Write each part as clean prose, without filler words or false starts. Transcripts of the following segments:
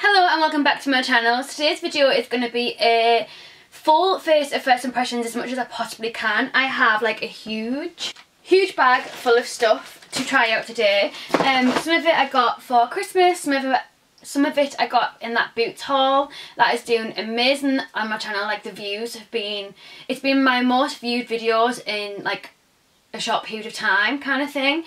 Hello and welcome back to my channel. Today's video is going to be a full face of first impressions as much as I possibly can. I have like a huge bag full of stuff to try out today. Some of it I got for Christmas, some of it I got in that Boots haul that is doing amazing on my channel. Like the views have been, it's been my most viewed videos in like a short period of time kind of thing.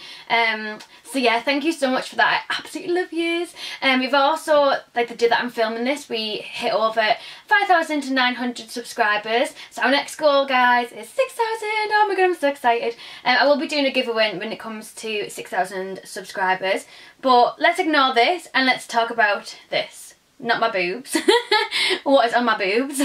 So yeah, thank you so much for that. I absolutely love yous. We've also, like the day that I'm filming this, we hit over 5,900 subscribers. So our next goal, guys, is 6,000. Oh my god, I'm so excited. I will be doing a giveaway when it comes to 6,000 subscribers. But let's ignore this and let's talk about this. Not my boobs. What is on my boobs?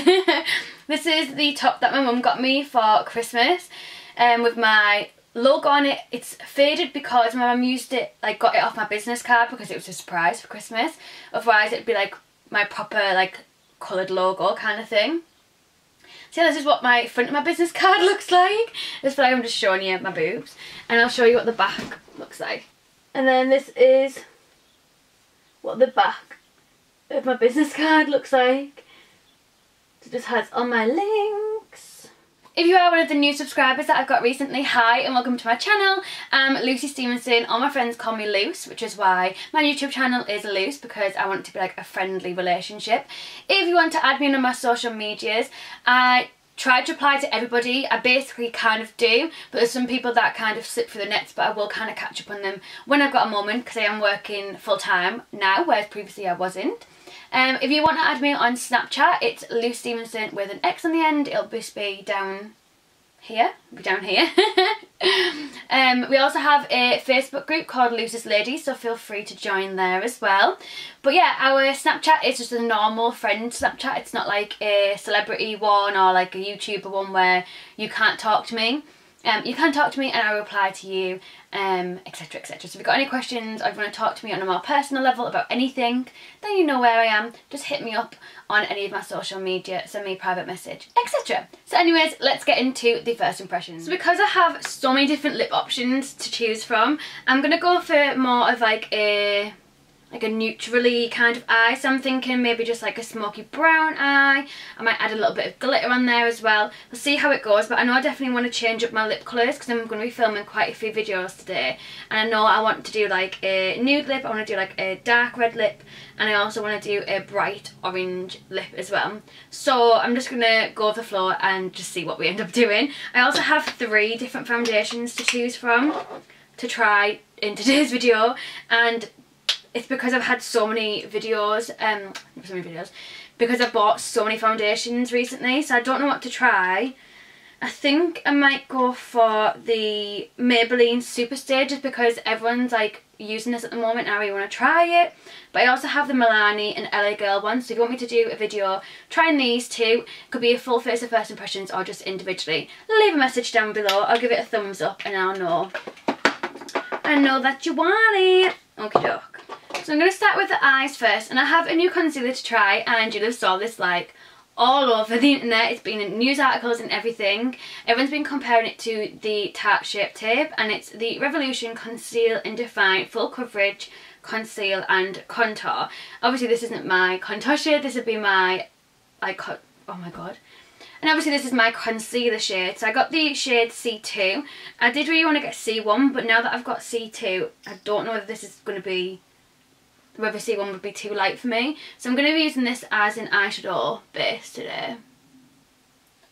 This is the top that my mum got me for Christmas. With my logo on it. It's faded because my mum used it, like got it off my business card because it was a surprise for Christmas. Otherwise it'd be like my proper like coloured logo kind of thing. So yeah, this is what my front of my business card looks like. This feel like I'm just showing you my boobs. And I'll show you what the back looks like. And then this is what the back of my business card looks like. So it just has all my links. If you are one of the new subscribers that I've got recently, hi and welcome to my channel. I'm Lucy Stevenson. All my friends call me Luce, which is why my YouTube channel is Luce, because I want it to be like a friendly relationship. If you want to add me on my social medias, I tried to reply to everybody. I basically kind of do, but there's some people that kind of slip through the nets, but I will kind of catch up on them when I've got a moment, because I am working full time now, whereas previously I wasn't. If you want to add me on Snapchat, it's Luce Stevenson with an X on the end. It'll just be down here. We also have a Facebook group called Luce's Ladies, so feel free to join there as well. But yeah, our Snapchat is just a normal friend Snapchat. It's not like a celebrity one or like a YouTuber one where you can't talk to me. You can talk to me and I will reply to you, etc, etc. So if you've got any questions or if you want to talk to me on a more personal level about anything, then you know where I am. Just hit me up on any of my social media, send me a private message, etc. So anyways, let's get into the first impressions. So because I have so many different lip options to choose from, I'm going to go for more of like a neutrally kind of eye. So I'm thinking maybe just like a smoky brown eye. I might add a little bit of glitter on there as well. We'll see how it goes, but I know I definitely want to change up my lip colours because I'm going to be filming quite a few videos today. And I know I want to do like a nude lip, I want to do like a dark red lip, and I also want to do a bright orange lip as well. So I'm just going to go with the flow and just see what we end up doing. I also have 3 different foundations to choose from to try in today's video, and it's because I've had so many videos, because I've bought so many foundations recently, so I don't know what to try. I think I might go for the Maybelline Superstay just because everyone's like using this at the moment and I really want to try it. But I also have the Milani and LA Girl one, so if you want me to do a video trying these two, it could be a full face of first impressions or just individually, leave a message down below. I'll give it a thumbs up and I'll know that you want it. Okie doke. So I'm going to start with the eyes first, and I have a new concealer to try, and you'll have saw this like all over the internet. It's been in news articles and everything. Everyone's been comparing it to the Tarte Shape Tape, and it's the Revolution Conceal and Define Full Coverage Conceal and Contour. Obviously this isn't my contour shade, this would be my, oh my god. And obviously this is my concealer shade, so I got the shade C2. I did really want to get C1, but now that I've got C2, I don't know whether this is going to be, whether C1 would be too light for me. So I'm going to be using this as an eyeshadow base today.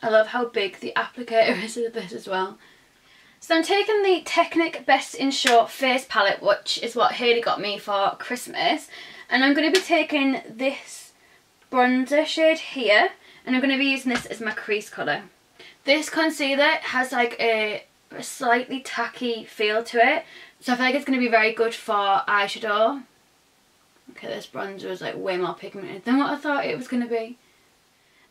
I love how big the applicator is of this as well. So I'm taking the Technic Best in Show Face Palette, which is what Hayley got me for Christmas. And I'm going to be taking this bronzer shade here, and I'm going to be using this as my crease colour. This concealer has like a slightly tacky feel to it, so I feel like it's going to be very good for eyeshadow. Okay, this bronzer is like way more pigmented than what I thought it was going to be.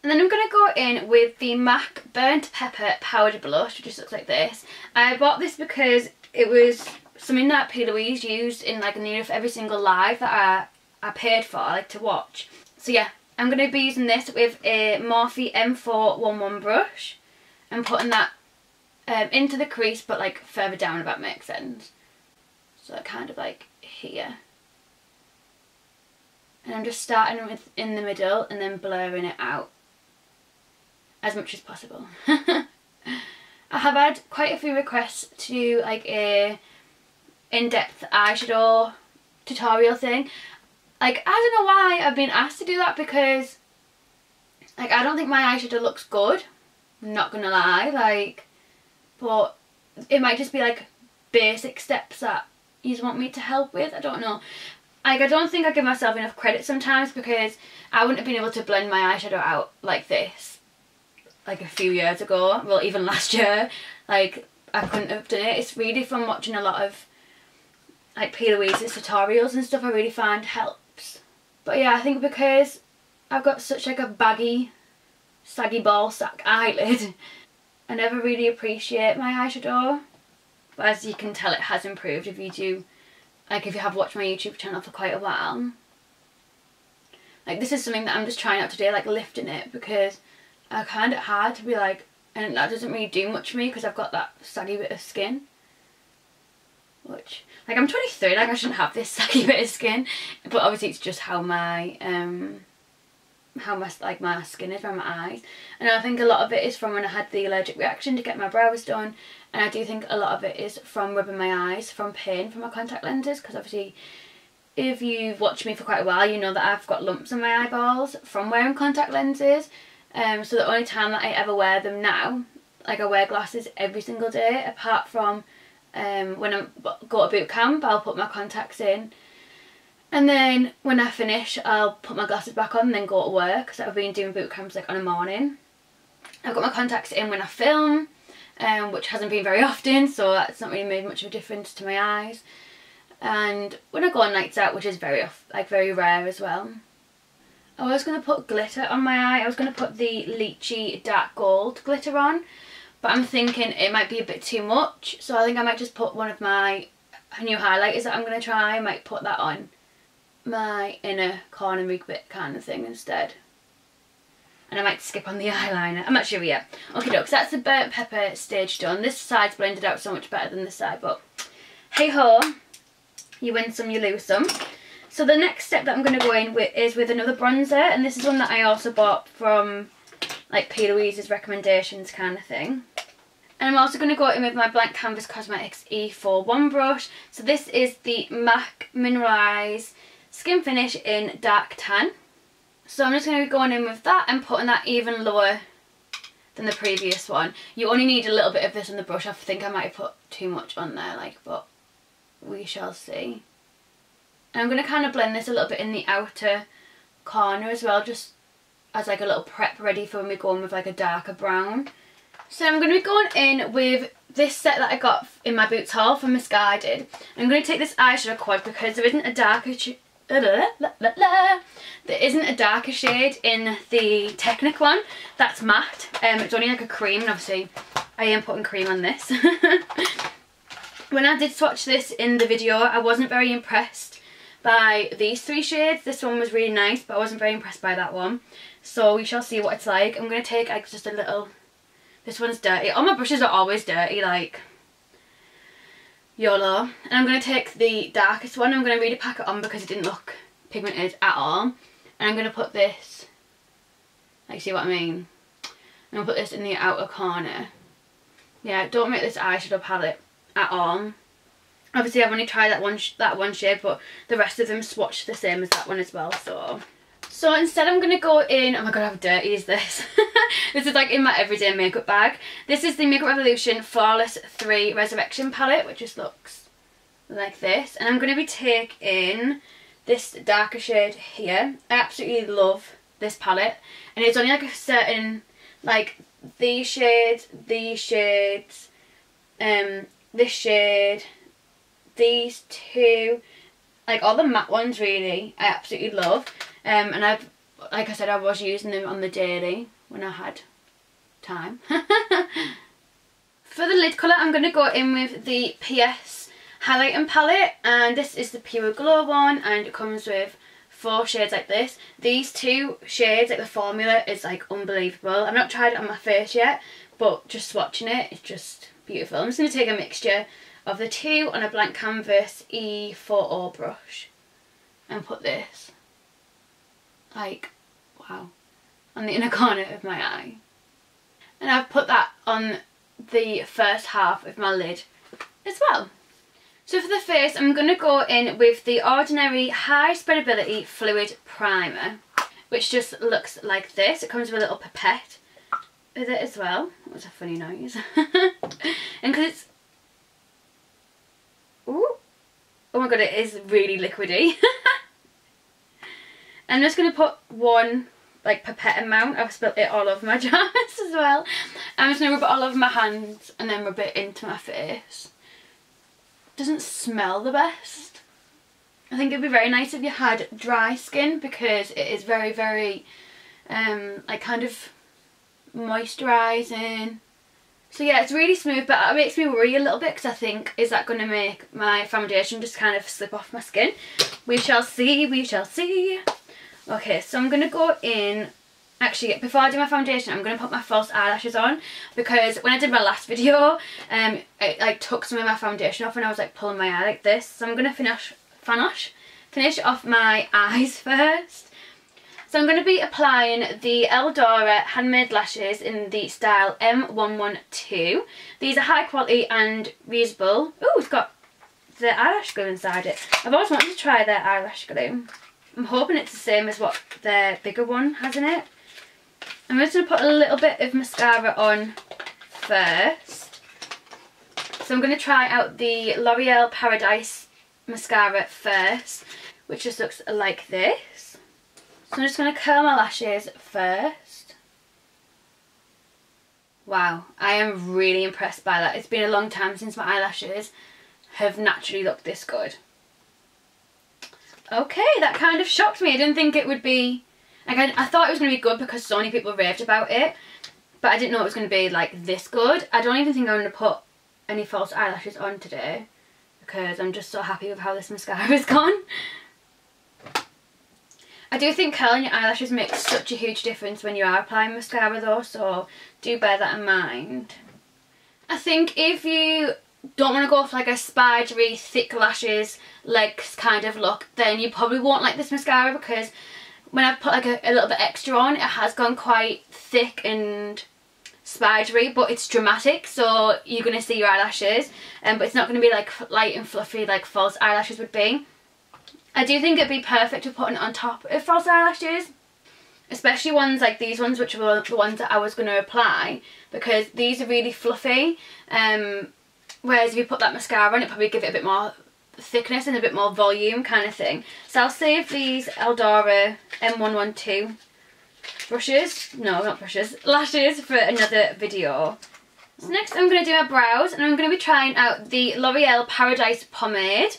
And then I'm going to go in with the MAC Burnt Pepper Powder Blush, which just looks like this. I bought this because it was something that P. Louise used in like nearly every single live that I paid for, like to watch. So yeah, I'm going to be using this with a Morphe M411 brush and putting that into the crease, but like further down, if that makes sense. So kind of like here. And I'm just starting with in the middle and then blurring it out as much as possible. I have had quite a few requests to do like a in-depth eyeshadow tutorial thing. Like, I don't know why I've been asked to do that, because like I don't think my eyeshadow looks good, I'm not gonna lie, like, but it might just be like basic steps that you want me to help with. I don't know. Like, I don't think I give myself enough credit sometimes, because I wouldn't have been able to blend my eyeshadow out like this like a few years ago, well even last year. Like, I couldn't have done it. It's really from watching a lot of like P. Louise's tutorials and stuff I really find helps. But yeah, I think because I've got such like a baggy, saggy ball sack eyelid, I never really appreciate my eyeshadow. But as you can tell, it has improved if you do, like if you have watched my YouTube channel for quite a while. Like, this is something that I'm just trying out today, like lifting it, because I find it hard to be like, and that doesn't really do much for me because I've got that saggy bit of skin. Which, like, I'm 23, like I shouldn't have this saggy bit of skin, but obviously it's just how my my skin is around my eyes. And I think a lot of it is from when I had the allergic reaction to get my brows done, and I do think a lot of it is from rubbing my eyes from pain from my contact lenses, because obviously if you've watched me for quite a while, you know that I've got lumps in my eyeballs from wearing contact lenses. So the only time that I ever wear them now, like, I wear glasses every single day, apart from when I go to boot camp, I'll put my contacts in, and then when I finish I'll put my glasses back on and then go to work, because I've been doing boot camps like on a morning. I've got my contacts in when I film, which hasn't been very often, so that's not really made much of a difference to my eyes. And when I go on nights out, which is very rare as well. I was going to put glitter on my eye. I was going to put the Lychee dark gold glitter on, but I'm thinking it might be a bit too much, so I think I might just put one of my new highlighters that I'm going to try. I might put that on my inner corner bit kind of thing instead. And I might skip on the eyeliner. I'm not sure yet. Okay, so that's the burnt pepper stage done. This side's blended out so much better than this side, but hey ho, you win some, you lose some. So the next step that I'm going to go in with is with another bronzer, and this is one that I also bought from like P. Louise's recommendations kind of thing. And I'm also going to go in with my Blank Canvas Cosmetics E41 brush. So this is the MAC Mineralize Skin Finish in Dark Tan. So I'm just going to be going in with that and putting that even lower than the previous one. You only need a little bit of this on the brush. I think I might have put too much on there, like, but we shall see. And I'm going to kind of blend this a little bit in the outer corner as well, just as like a little prep ready for when we go in with like a darker brown. So I'm going to be going in with this set that I got in my Boots haul from Misguided. I'm going to take this eyeshadow quad because there isn't a darker shade in the Technic one that's matte. It's only like a cream, and obviously I am putting cream on this. When I did swatch this in the video, I wasn't very impressed by these three shades. This one was really nice, but I wasn't very impressed by that one. So we shall see what it's like. I'm going to take like just a little... This one's dirty. All my brushes are always dirty, like YOLO. And I'm going to take the darkest one. I'm going to really pack it on because it didn't look pigmented at all. And I'm going to put this, like, see what I mean? I'm going to put this in the outer corner. Yeah, don't make this eyeshadow palette at all. Obviously I've only tried that one shade, but the rest of them swatched the same as that one as well, so instead I'm going to go in, oh my god, how dirty is this? This is like in my everyday makeup bag. This is the Makeup Revolution Flawless 3 Resurrection palette, which just looks like this. And I'm going to be taking this darker shade here. I absolutely love this palette. And it's only like a certain, like these shades, this shade, these two, like all the matte ones really, I absolutely love. And I've, like I said, I was using them on the daily when I had time. For the lid colour, I'm going to go in with the PS Highlighting Palette, and this is the Pure Glow one, and it comes with 4 shades like this. These 2 shades, like the formula, is like unbelievable. I've not tried it on my face yet, but just swatching it, it's just beautiful. I'm just going to take a mixture of the 2 on a Blank Canvas E40 brush and put this like, wow, on the inner corner of my eye. And I've put that on the first half of my lid as well. So for the face, I'm going to go in with the Ordinary High Spreadability Fluid Primer, which just looks like this. It comes with a little pipette with it as well. That was a funny noise. And because it's... Ooh. Oh my god, it is really liquidy. I'm just going to put one like pipette amount. I've spilt it all over my jars as well. I'm just going to rub it all over my hands and then rub it into my face. Doesn't smell the best. I think it'd be very nice if you had dry skin, because it is very, very like kind of moisturising. So yeah, it's really smooth, but it makes me worry a little bit because I think, is that going to make my foundation just kind of slip off my skin? We shall see, we shall see. Okay, so I'm going to go in. Actually, before I do my foundation, I'm going to put my false eyelashes on, because when I did my last video, it like took some of my foundation off and I was like pulling my eye like this. So I'm going to finish off my eyes first. So I'm going to be applying the Eldora Handmade Lashes in the style M112. These are high quality and reusable. Ooh, it's got the eyelash glue inside it. I've always wanted to try their eyelash glue. I'm hoping it's the same as what their bigger one has in it. I'm just going to put a little bit of mascara on first. So I'm going to try out the L'Oreal Paradise mascara first, which just looks like this. So I'm just going to curl my lashes first. Wow, I am really impressed by that. It's been a long time since my eyelashes have naturally looked this good. Okay, that kind of shocked me. I didn't think it would be... Like, I thought it was going to be good because so many people raved about it, but I didn't know it was going to be like this good. I don't even think I'm going to put any false eyelashes on today because I'm just so happy with how this mascara has gone. I do think curling your eyelashes makes such a huge difference when you are applying mascara though, so do bear that in mind. I think if you don't want to go for like a spidery, thick lashes, legs kind of look, then you probably won't like this mascara, because when I've put like a little bit extra on, it has gone quite thick and spidery, but it's dramatic, so you're going to see your eyelashes, but it's not going to be like light and fluffy like false eyelashes would be. I do think it'd be perfect for putting it on top of false eyelashes, especially ones like these ones, which were the ones that I was going to apply, because these are really fluffy, whereas if you put that mascara on, it probably give it a bit more thickness and a bit more volume kind of thing. So I'll save these Eldora M112 brushes, no not brushes, lashes for another video. So next I'm going to do my brows, and I'm going to be trying out the L'Oreal Paradise Pomade.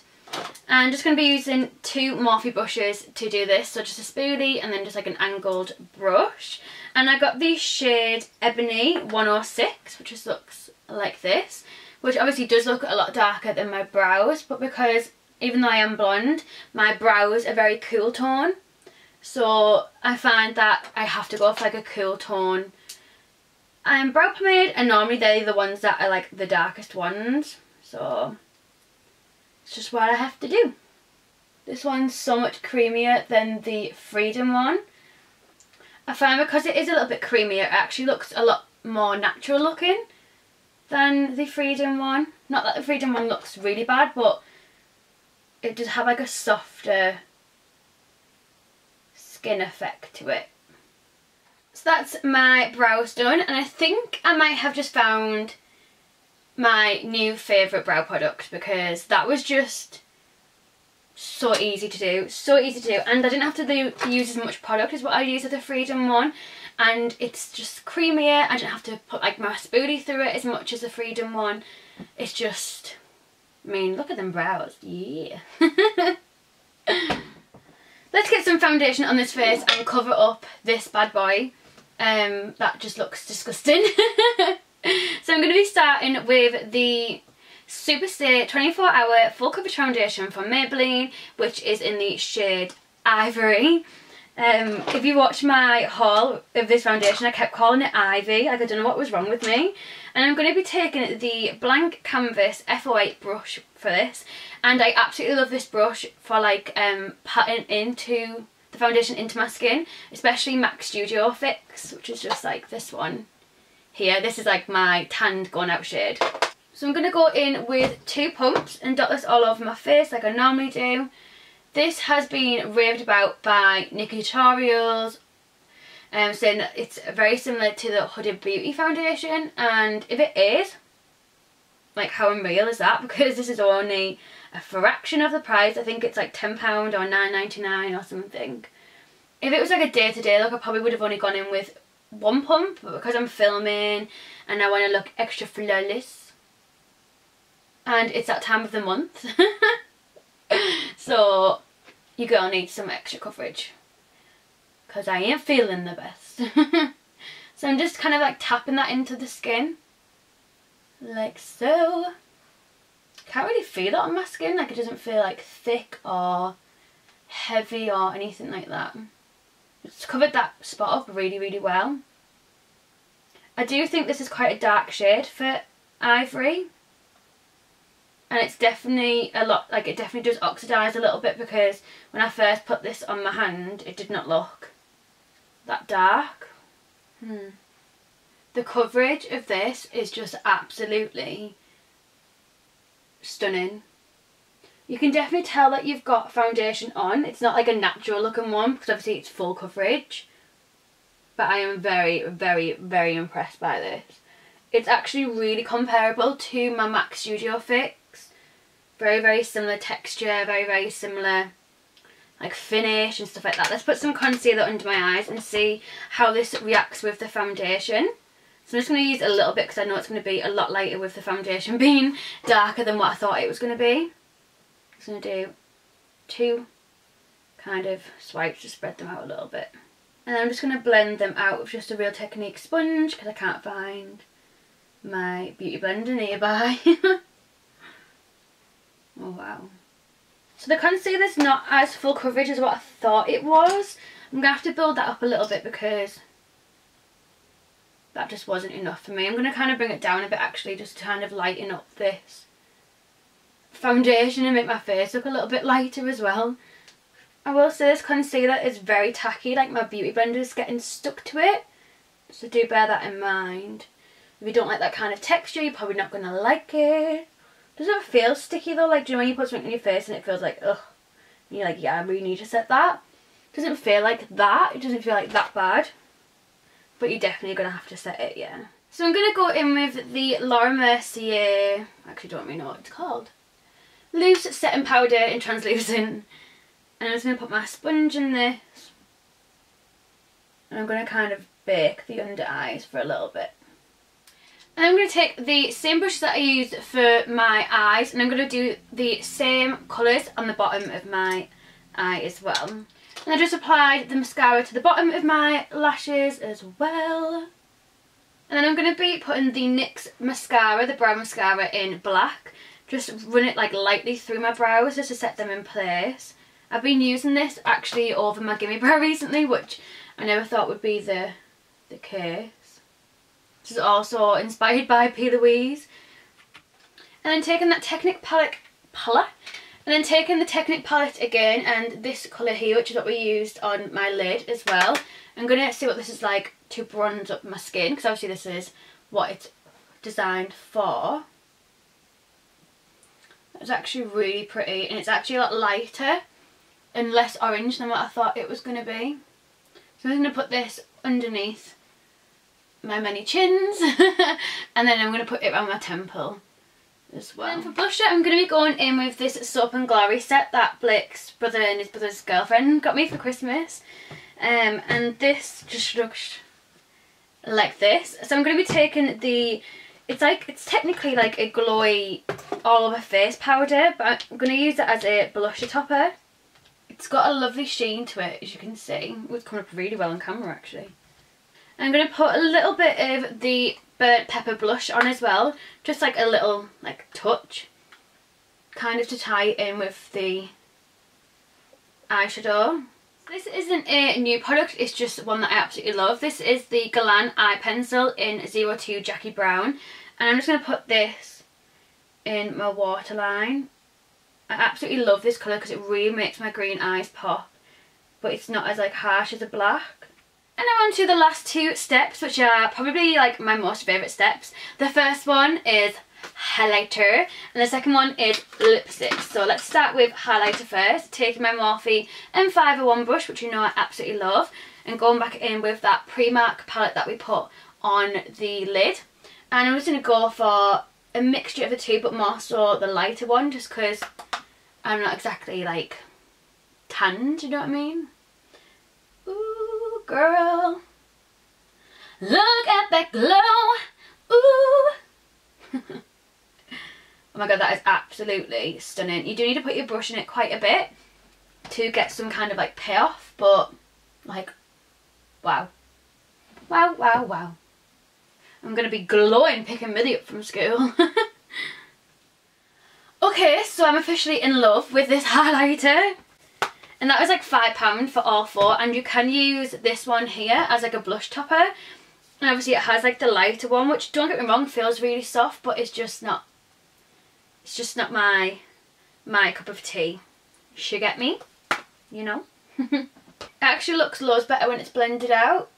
I'm just going to be using two Morphe brushes to do this, so just a spoolie and then just like an angled brush. And I got the shade Ebony 106, which just looks like this, which obviously does look a lot darker than my brows, but because even though I am blonde, my brows are very cool tone, so I find that I have to go for like a cool tone brow pomade, and normally they're the ones that are like the darkest ones, so it's just what I have to do. This one's so much creamier than the Freedom one. I find because it is a little bit creamier, it actually looks a lot more natural looking than the Freedom one. Not that the Freedom one looks really bad, but it does have like a softer skin effect to it. So that's my brows done, and I think I might have just found my new favourite brow product, because that was just so easy to do, and I didn't have to use as much product as what I used with the Freedom one, and it's just creamier. I didn't have to put like my spoolie through it as much as the Freedom one. It's just, I mean, look at them brows, yeah. Let's get some foundation on this face and cover up this bad boy. That just looks disgusting. So I'm going to be starting with the Superstay 24-hour full coverage foundation from Maybelline, which is in the shade Ivory. If you watch my haul of this foundation, I kept calling it Ivy, like I don't know what was wrong with me. And I'm going to be taking the Blank Canvas F08 brush for this, and I absolutely love this brush for like patting into the the foundation into my skin, especially MAC Studio Fix, which is just like this one here. This is like my tanned gone out shade. So I'm going to go in with 2 pumps and dot this all over my face like I normally do. This has been raved about by Nikki Tutorials, saying that it's very similar to the Huda Beauty foundation, and if it is, like how unreal is that? Because this is only a fraction of the price. I think it's like £10 or £9.99 or something. If it was like a day-to-day look, I probably would have only gone in with 1 pump, but because I'm filming and I want to look extra flawless, and it's that time of the month, so your girl needs some extra coverage because I ain't feeling the best. So I'm just kind of like tapping that into the skin like so. Can't really feel it on my skin, like it doesn't feel like thick or heavy or anything like that. It's covered that spot up really, really well. I do think this is quite a dark shade for ivory, and it's definitely a lot, like it definitely does oxidise a little bit, because when I first put this on my hand it did not look that dark. The coverage of this is just absolutely stunning. You can definitely tell that you've got foundation on. It's not like a natural looking one because obviously it's full coverage, but I am very, very, very impressed by this. It's actually really comparable to my MAC Studio Fix. Very, very similar texture, very, very similar like finish and stuff like that. Let's put some concealer under my eyes and see how this reacts with the foundation. So I'm just going to use a little bit because I know it's going to be a lot lighter with the foundation being darker than what I thought it was going to be. I'm just going to do 2 kind of swipes to spread them out a little bit. And I'm just going to blend them out with just a Real Technique sponge because I can't find my beauty blender nearby. Oh wow. So the concealer's not as full coverage as what I thought it was. I'm going to have to build that up a little bit because that just wasn't enough for me. I'm going to kind of bring it down a bit actually, just to kind of lighten up this foundation and make my face look a little bit lighter as well. I will say this concealer is very tacky, like my beauty blender is getting stuck to it, so do bear that in mind. If you don't like that kind of texture, you're probably not going to like it. Doesn't it feel sticky though? Like, do you know when you put something on your face and it feels like, ugh, and you're like, yeah, I really need to set that? It doesn't feel like that. It doesn't feel like that bad. But you're definitely going to have to set it, yeah. So I'm going to go in with the Laura Mercier, actually don't really know what it's called, loose setting powder in translucent. And I'm just going to put my sponge in this. And I'm going to kind of bake the under eyes for a little bit. And I'm going to take the same brush that I used for my eyes, and I'm going to do the same colours on the bottom of my eye as well. And I just applied the mascara to the bottom of my lashes as well. And then I'm going to be putting the NYX mascara, the brow mascara, in black. Just run it like lightly through my brows just to set them in place. I've been using this actually over my Gimme Brow recently, which I never thought would be the case. This is also inspired by P. Louise. And then taking that Technic palette, and then taking the Technic palette again, and this colour here, which is what we used on my lid as well. I'm going to see what this is like to bronze up my skin, because obviously this is what it's designed for. It's actually really pretty, and it's actually a lot lighter and less orange than what I thought it was going to be. So I'm going to put this underneath my many chins and then I'm going to put it around my temple as well. And for blusher, I'm going to be going in with this Soap and Glory set that Blake's brother and his brother's girlfriend got me for Christmas, and this just looks like this. So I'm going to be taking the, it's technically like a glowy all over face powder, but I'm going to use it as a blusher topper. It's got a lovely sheen to it, as you can see. It's coming up really well on camera actually. I'm going to put a little bit of the burnt pepper blush on as well, just like a little like touch, kind of to tie it in with the eyeshadow. This isn't a new product, it's just one that I absolutely love. This is the Glam eye pencil in 02 Jackie Brown, and I'm just going to put this in my waterline. I absolutely love this colour because it really makes my green eyes pop. but it's not as like harsh as a black. And now on to the last two steps, which are probably like my most favourite steps. The first one is highlighter and the second one is lipstick. So let's start with highlighter first, taking my Morphe M501 brush, which you know I absolutely love, and going back in with that Primark palette that we put on the lid. And I'm just going to go for a mixture of the two, but more so the lighter one, just because I'm not exactly like tanned, you know what I mean? Ooh girl, look at that glow, ooh. Oh my god, that is absolutely stunning. You do need to put your brush in it quite a bit to get some kind of like payoff, but like, wow. Wow, wow, wow. I'm going to be glowing picking Millie up from school. Okay, so I'm officially in love with this highlighter. And that was like £5 for all four, and you can use this one here as like a blush topper. And obviously it has like the lighter one, which, don't get me wrong, feels really soft, but it's just not my cup of tea. You get me? You know? It actually looks loads better when it's blended out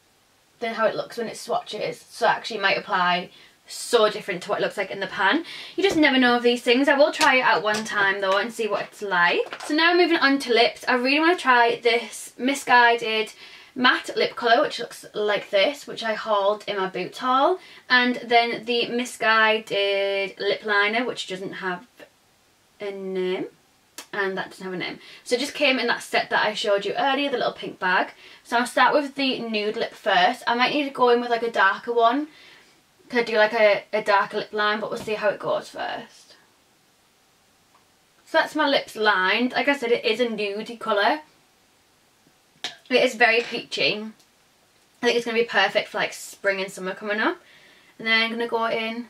than how it looks when it swatches. So it actually might apply so different to what it looks like in the pan. You just never know of these things. I will try it out one time though and see what it's like. So now moving on to lips, I really want to try this Misguided matte lip colour, which looks like this, which I hauled in my boots haul, and then the Misguided lip liner, which doesn't have a name, and that doesn't have a name. So it just came in that set that I showed you earlier, the little pink bag. So I'll start with the nude lip first. I might need to go in with like a darker one, could do like a darker lip line, but we'll see how it goes first. So that's my lips lined. Like I said, it is a nudie colour. It is very peachy. I think it's going to be perfect for like spring and summer coming up. And then I'm going to go in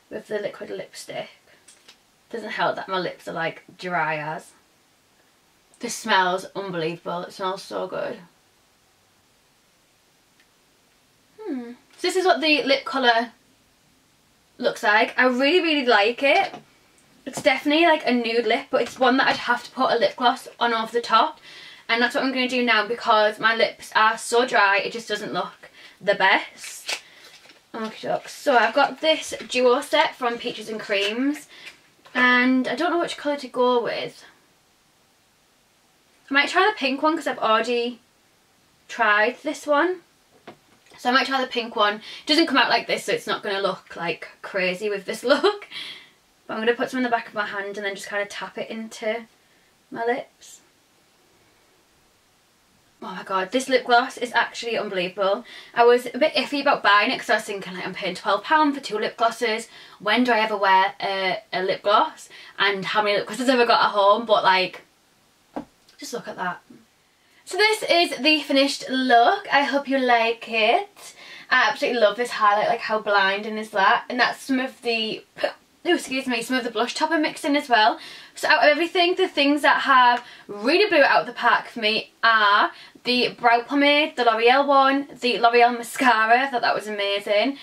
with the liquid lipstick. Doesn't help that my lips are like dry as. This smells unbelievable. It smells so good. So this is what the lip colour looks like. I really, really like it. It's definitely like a nude lip, but it's one that I'd have to put a lip gloss on over the top. And that's what I'm going to do now because my lips are so dry, it just doesn't look the best. Okay, so I've got this duo set from Peaches and Creams. And I don't know which colour to go with. I might try the pink one because I've already tried this one. So I might try the pink one. It doesn't come out like this, so it's not going to look like crazy with this look. But I'm going to put some in the back of my hand and then just kind of tap it into my lips. Oh my god, this lip gloss is actually unbelievable. I was a bit iffy about buying it because I was thinking like I'm paying £12 for 2 lip glosses. When do I ever wear a lip gloss? And how many lip glosses have I got at home? But like, just look at that. So this is the finished look. I hope you like it. I absolutely love this highlight, like how blinding is that? And that's some of the, some of the blush topper mixed in as well. So out of everything, the things that have really blew it out of the park for me are the brow pomade, the L'Oreal one, the L'Oreal mascara, I thought that was amazing.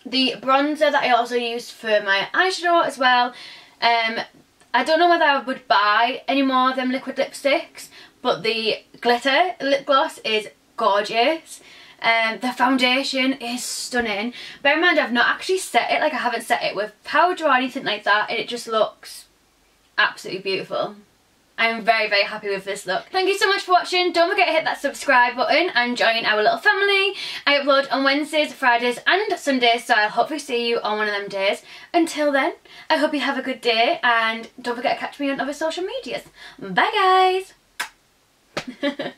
The bronzer that I also used for my eyeshadow as well. I don't know whether I would buy any more of them liquid lipsticks, but the glitter lip gloss is gorgeous. The foundation is stunning. Bear in mind I've not actually set it, like I haven't set it with powder or anything like that, and it just looks absolutely beautiful. I'm very, very happy with this look. Thank you so much for watching. Don't forget to hit that subscribe button and join our little family. I upload on Wednesdays, Fridays and Sundays, so I'll hopefully see you on one of them days. Until then, I hope you have a good day and don't forget to catch me on other social medias. Bye guys!